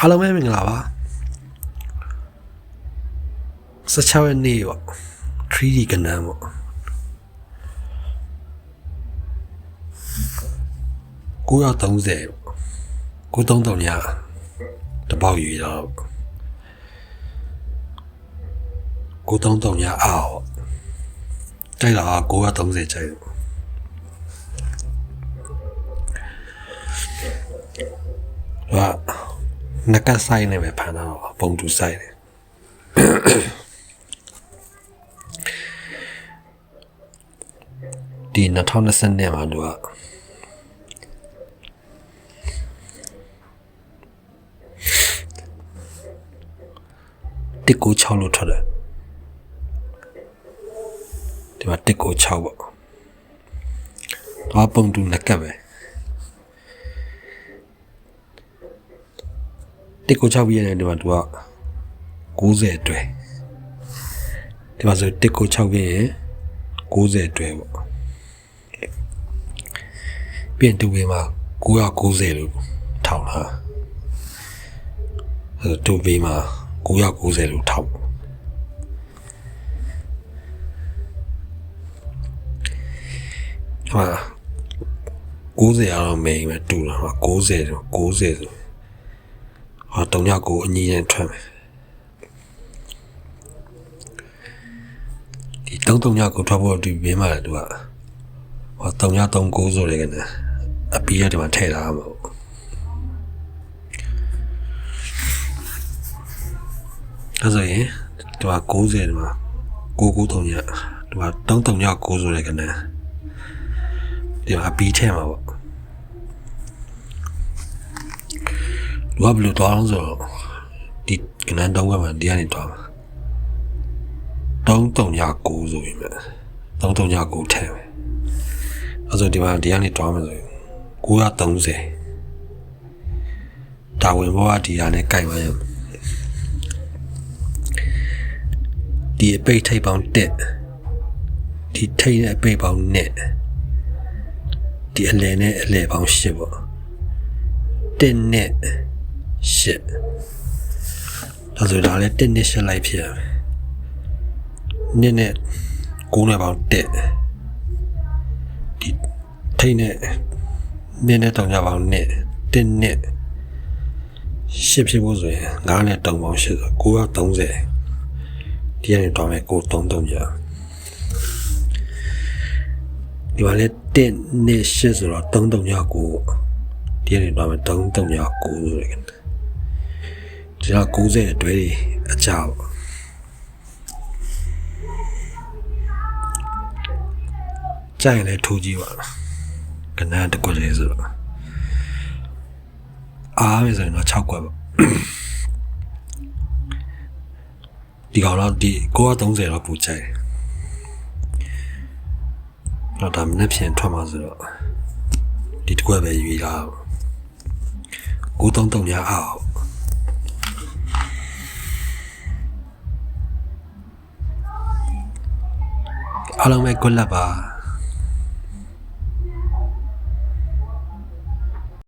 အားလုံးပဲမင်္ဂလာပါ16ရက်နေ့ပေါ့ 3D ကဏ္ဍပေါ့930 933ညတပေါက်ယူရတော့933ညအော်ကြိုက်တာ930ကြိုက်ဟာနကဆိုင်နေပဲဖန်တော့ပုံတူဆိုင်တယ်ဒီ2020နဲ့မှာသူက196လို့ထွက်တယ်ဒီမှာ196ပေါ့တော့ပုံတူနကပဲ196ပြည့်နေတယ်ဒီမှာသူက90အတွဲဒီမှာဆို196ပြည့်ရင်90အတွဲပေါ့ပြင်တူပေမှာ990လို့ထောက်လာအဲတူပေမှာ990လို့ထောက်ဟာ90ရတော့မေးမယ်တူလာမှာ90ဆိုဟာ309အညီနဲ့ထွက်မယ်ဒီ339ထွက်ဖို့ဒီဘေးမှာသူကဟော339ဆိုတယ်ကနေအပီးရဒီမှာထည့်ထားမှာပေါ့ဒါဆိုရင်သူက90ဒီမှာ993ညသူက339ဆိုတယ်ကနေဒီမှာအပီးထည့်မှာပေါ့လူကဘယ်လိုတောင်းဆိုဒီကနန်းတောင်းကမှဒီကနေတောင်းမှာ339ဆိုရင်339ထည့်မယ်အဲဆိုဒီမှာဒီကနေတောင်းမယ်ဆိုရင်930တာဝန်ဘောကဒီဟာနဲ့ကြိုက်ပါရဒီအပိတ်ထိပ်ပေါင်း1ဒီထိပ်နဲ့အပိတ်ပေါင်း1ဒီအလဲနဲ့အလဲပေါင်း8ပေါ့1နဲ့8ဒါဆိုဒါလည်း1နဲ့8လိုက်ဖြစ်ရမယ်2နဲ့9နဲ့ပေါင်း1ဒီထိပ်နဲ့2နဲ့3ညပေါင်း1နဲ့8ဖြစ်ဖို့ဆိုရင်9နဲ့3ပေါင်း8ဆို930ဒီကနေတော့မယ်933ညဒီမှာလည်း1နဲ့8ဆိုတော့339ဒီကနေတော့မယ်339ဆိုရယ်ဒီက90အတွဲတွေအကြပေါ့ကြိုင်လည်းထိုးကြည့်ပါလားကနန်းတစ်ခွက်လေးဆိုတော့အားမယ်ဆိုရင်တော့6ခွက်ပေါ့ဒီကောင်တော့ဒီ930တော့ပူကြိုက်တော့ဒါမနေ့ဖြန်ထွက်မှာဆိုတော့ဒီတစ်ခွက်ပဲယူလာ933ညအောင်အားလုံးပဲ good luck ပါ